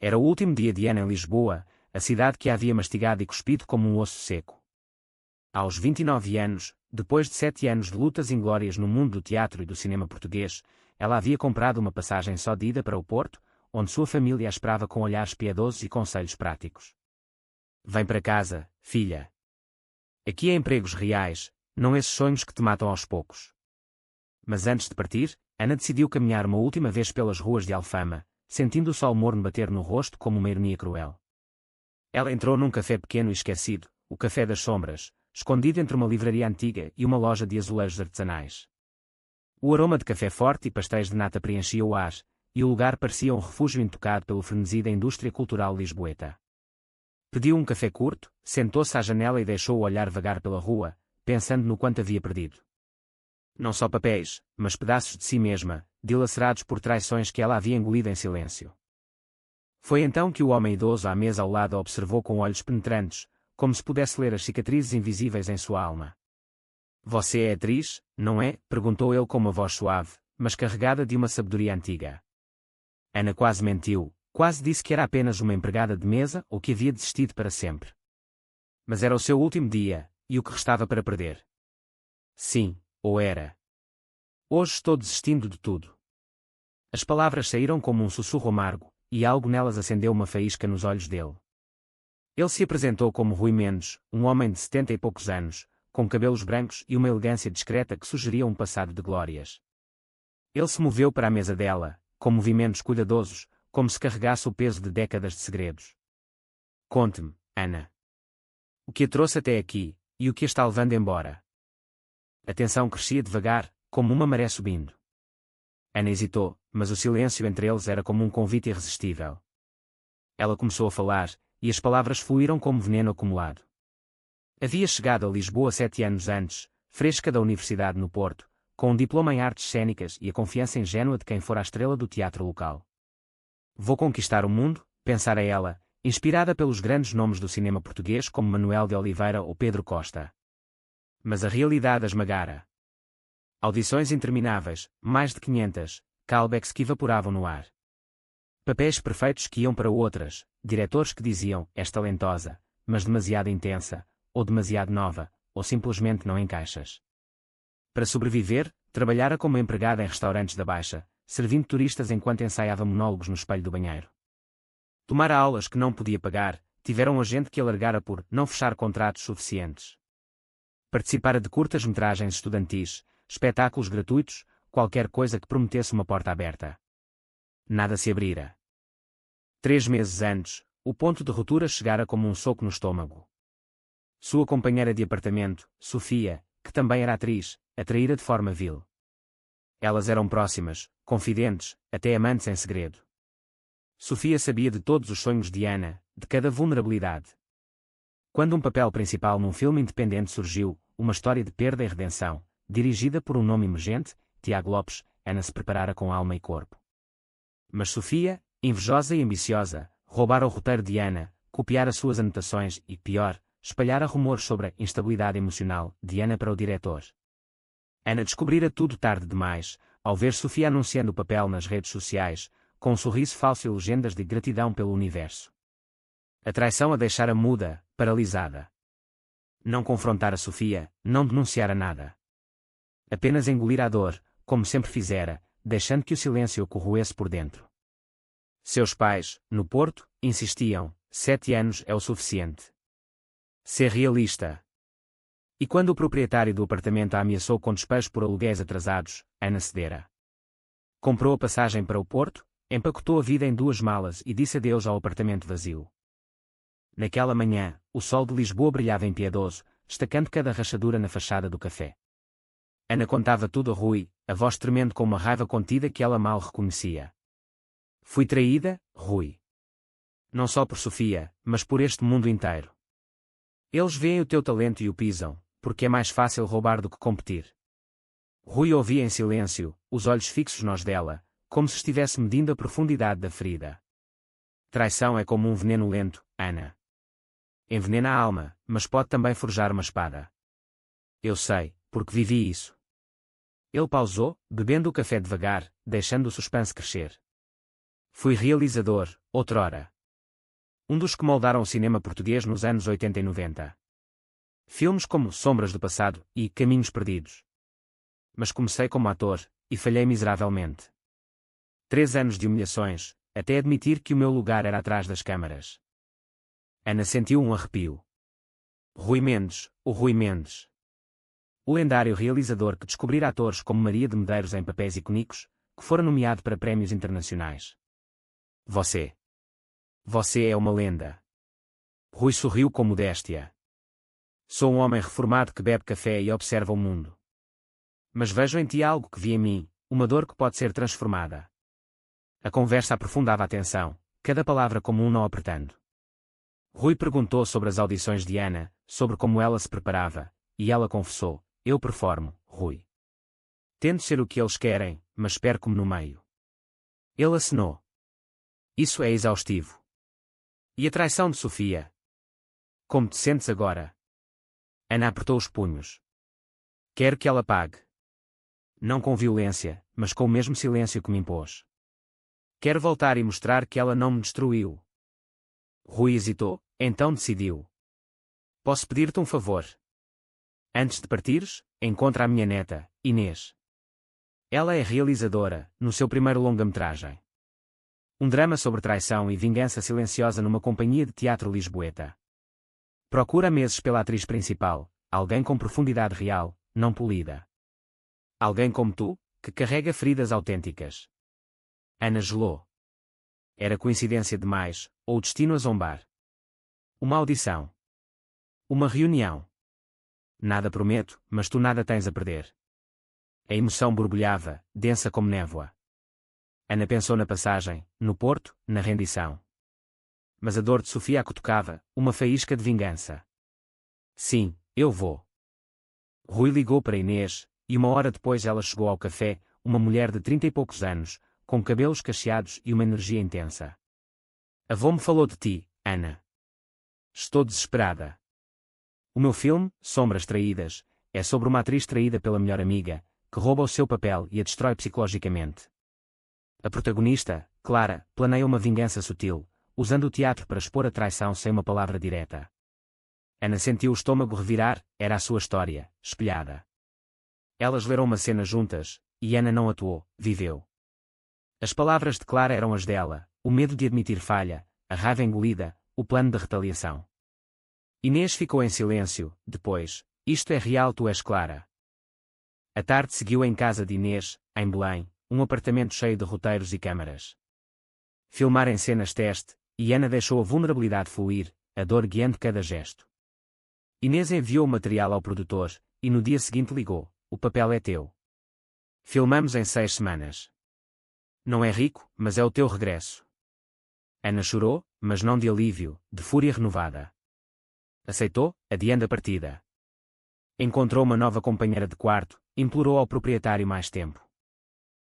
Era o último dia de Ana em Lisboa, a cidade que a havia mastigado e cuspido como um osso seco. Aos 29 anos, depois de 7 anos de lutas inglórias no mundo do teatro e do cinema português, ela havia comprado uma passagem só de ida para o Porto, onde sua família a esperava com olhares piedosos e conselhos práticos. Vem para casa, filha. Aqui há empregos reais, não esses sonhos que te matam aos poucos. Mas antes de partir, Ana decidiu caminhar uma última vez pelas ruas de Alfama, sentindo o sol morno bater no rosto como uma ironia cruel. Ela entrou num café pequeno e esquecido, o Café das Sombras, escondido entre uma livraria antiga e uma loja de azulejos artesanais. O aroma de café forte e pastéis de nata preenchia o ar, e o lugar parecia um refúgio intocado pelo frenesi da indústria cultural lisboeta. Pediu um café curto, sentou-se à janela e deixou o olhar vagar pela rua, pensando no quanto havia perdido. Não só papéis, mas pedaços de si mesma, dilacerados por traições que ela havia engolido em silêncio. Foi então que o homem idoso à mesa ao lado a observou com olhos penetrantes, como se pudesse ler as cicatrizes invisíveis em sua alma. Você é atriz, não é? Perguntou ele com uma voz suave, mas carregada de uma sabedoria antiga. Ana quase mentiu, quase disse que era apenas uma empregada de mesa ou que havia desistido para sempre. Mas era o seu último dia, e o que restava para perder? Sim, ou era. Hoje estou desistindo de tudo. As palavras saíram como um sussurro amargo, e algo nelas acendeu uma faísca nos olhos dele. Ele se apresentou como Rui Mendes, um homem de 70 e poucos anos, com cabelos brancos e uma elegância discreta que sugeria um passado de glórias. Ele se moveu para a mesa dela, com movimentos cuidadosos, como se carregasse o peso de décadas de segredos. Conte-me, Ana. O que a trouxe até aqui, e o que a está levando embora? A tensão crescia devagar, como uma maré subindo. Ana hesitou, mas o silêncio entre eles era como um convite irresistível. Ela começou a falar, e as palavras fluíram como veneno acumulado. Havia chegado a Lisboa 7 anos antes, fresca da Universidade no Porto, com um diploma em artes cênicas e a confiança ingênua de quem fora a estrela do teatro local. Vou conquistar o mundo, pensara ela, inspirada pelos grandes nomes do cinema português como Manuel de Oliveira ou Pedro Costa. Mas a realidade a esmagara. Audições intermináveis, mais de 500, callbacks que evaporavam no ar. Papéis perfeitos que iam para outras, diretores que diziam, és talentosa, mas demasiado intensa, ou demasiado nova, ou simplesmente não encaixas. Para sobreviver, trabalhara como empregada em restaurantes da Baixa, servindo turistas enquanto ensaiava monólogos no espelho do banheiro. Tomara aulas que não podia pagar, tiveram um agente que a largara por não fechar contratos suficientes. Participara de curtas-metragens estudantis, espetáculos gratuitos, qualquer coisa que prometesse uma porta aberta. Nada se abrira. 3 meses antes, o ponto de ruptura chegara como um soco no estômago. Sua companheira de apartamento, Sofia, que também era atriz, a traíra de forma vil. Elas eram próximas, confidentes, até amantes em segredo. Sofia sabia de todos os sonhos de Ana, de cada vulnerabilidade. Quando um papel principal num filme independente surgiu, uma história de perda e redenção, dirigida por um nome emergente, Tiago Lopes, Ana se preparara com alma e corpo. Mas Sofia, invejosa e ambiciosa, roubara o roteiro de Ana, copiara suas anotações e, pior, espalhara rumores sobre a instabilidade emocional de Ana para o diretor. Ana descobrira tudo tarde demais, ao ver Sofia anunciando o papel nas redes sociais, com um sorriso falso e legendas de gratidão pelo universo. A traição a deixara muda, paralisada. Não confrontara Sofia, não denunciara nada. Apenas engolira a dor, como sempre fizera, deixando que o silêncio a corroesse por dentro. Seus pais, no Porto, insistiam, 7 anos é o suficiente. Ser realista. E quando o proprietário do apartamento a ameaçou com despejo por aluguéis atrasados, Ana cedera. Comprou a passagem para o Porto, empacotou a vida em 2 malas e disse adeus ao apartamento vazio. Naquela manhã, o sol de Lisboa brilhava impiedoso, destacando cada rachadura na fachada do café. Ana contava tudo a Rui, a voz tremendo com uma raiva contida que ela mal reconhecia. Fui traída, Rui. Não só por Sofia, mas por este mundo inteiro. Eles veem o teu talento e o pisam, porque é mais fácil roubar do que competir. Rui ouvia em silêncio, os olhos fixos nos dela, como se estivesse medindo a profundidade da ferida. Traição é como um veneno lento, Ana. Envenena a alma, mas pode também forjar uma espada. Eu sei, porque vivi isso. Ele pausou, bebendo o café devagar, deixando o suspense crescer. Fui realizador, outrora. Um dos que moldaram o cinema português nos anos 80 e 90. Filmes como Sombras do Passado e Caminhos Perdidos. Mas comecei como ator, e falhei miseravelmente. 3 anos de humilhações, até admitir que o meu lugar era atrás das câmaras. Ana sentiu um arrepio. Rui Mendes, o Rui Mendes. O lendário realizador que descobrira atores como Maria de Medeiros em papéis icônicos, que fora nomeado para prémios internacionais. Você é uma lenda. Rui sorriu com modéstia. Sou um homem reformado que bebe café e observa o mundo. Mas vejo em ti algo que vi em mim, uma dor que pode ser transformada. A conversa aprofundava a tensão, cada palavra como um nó apertando. Rui perguntou sobre as audições de Ana, sobre como ela se preparava, e ela confessou: eu performo, Rui. Tento ser o que eles querem, mas perco-me no meio. Ele acenou. Isso é exaustivo. E a traição de Sofia? Como te sentes agora? Ana apertou os punhos. Quero que ela pague. Não com violência, mas com o mesmo silêncio que me impôs. Quero voltar e mostrar que ela não me destruiu. Rui hesitou, então decidiu. Posso pedir-te um favor? Antes de partires, encontra a minha neta, Inês. Ela é realizadora, no seu primeiro longa-metragem. Um drama sobre traição e vingança silenciosa numa companhia de teatro lisboeta. Procura meses pela atriz principal, alguém com profundidade real, não polida. Alguém como tu, que carrega feridas autênticas. Ana gelou. Era coincidência demais, ou o destino a zombar? Uma audição. Uma reunião. Nada prometo, mas tu nada tens a perder. A emoção borbulhava, densa como névoa. Ana pensou na passagem, no porto, na rendição. Mas a dor de Sofia a cutucava, uma faísca de vingança. Sim, eu vou. Rui ligou para Inês, e 1 hora depois ela chegou ao café, uma mulher de 30 e poucos anos, com cabelos cacheados e uma energia intensa. Avô me falou de ti, Ana. Estou desesperada. O meu filme, Sombras Traídas, é sobre uma atriz traída pela melhor amiga, que rouba o seu papel e a destrói psicologicamente. A protagonista, Clara, planeia uma vingança sutil, usando o teatro para expor a traição sem uma palavra direta. Ana sentiu o estômago revirar, era a sua história, espelhada. Elas leram uma cena juntas, e Ana não atuou, viveu. As palavras de Clara eram as dela, o medo de admitir falha, a raiva engolida, o plano de retaliação. Inês ficou em silêncio, depois: isto é real, tu és Clara. A tarde seguiu em casa de Inês, em Belém, um apartamento cheio de roteiros e câmaras. Filmar em cenas teste, e Ana deixou a vulnerabilidade fluir, a dor guiando cada gesto. Inês enviou o material ao produtor, e no dia seguinte ligou: o papel é teu. Filmamos em 6 semanas. Não é rico, mas é o teu regresso. Ana chorou, mas não de alívio, de fúria renovada. Aceitou, adiando a partida. Encontrou uma nova companheira de quarto, implorou ao proprietário mais tempo.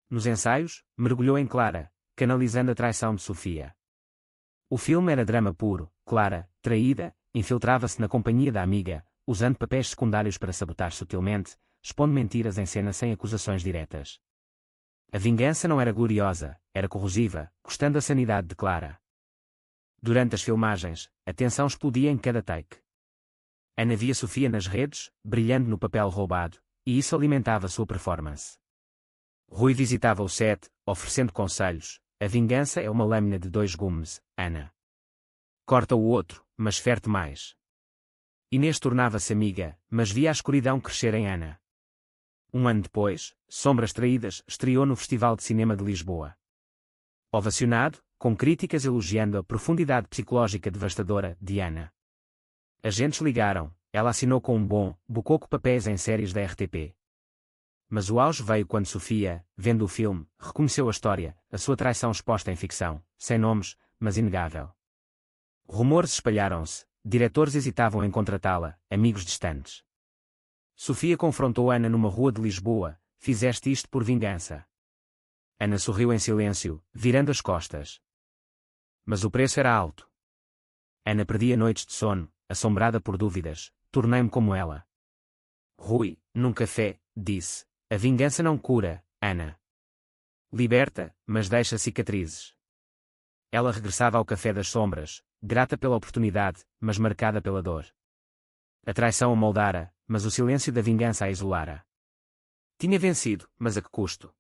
Nos ensaios, mergulhou em Clara, canalizando a traição de Sofia. O filme era drama puro. Clara, traída, infiltrava-se na companhia da amiga, usando papéis secundários para sabotar sutilmente, expondo mentiras em cena sem acusações diretas. A vingança não era gloriosa, era corrosiva, custando a sanidade de Clara. Durante as filmagens, a tensão explodia em cada take. Ana via Sofia nas redes, brilhando no papel roubado, e isso alimentava sua performance. Rui visitava o set, oferecendo conselhos: a vingança é uma lâmina de 2 gumes, Ana. Corta o outro, mas ferte mais. Inês tornava-se amiga, mas via a escuridão crescer em Ana. 1 ano depois, Sombras Traídas estreou no Festival de Cinema de Lisboa. Ovacionado, com críticas elogiando a profundidade psicológica devastadora de Ana. Agentes ligaram, ela assinou com um bom, bucoco papéis em séries da RTP. Mas o auge veio quando Sofia, vendo o filme, reconheceu a história, a sua traição exposta em ficção, sem nomes, mas inegável. Rumores espalharam-se, diretores hesitavam em contratá-la, amigos distantes. Sofia confrontou Ana numa rua de Lisboa: fizeste isto por vingança. Ana sorriu em silêncio, virando as costas. Mas o preço era alto. Ana perdia noites de sono, assombrada por dúvidas: tornei-me como ela. Rui, num café, disse: a vingança não cura, Ana. Liberta, mas deixa cicatrizes. Ela regressava ao Café das Sombras, grata pela oportunidade, mas marcada pela dor. A traição a moldara, mas o silêncio da vingança a isolara. Tinha vencido, mas a que custo?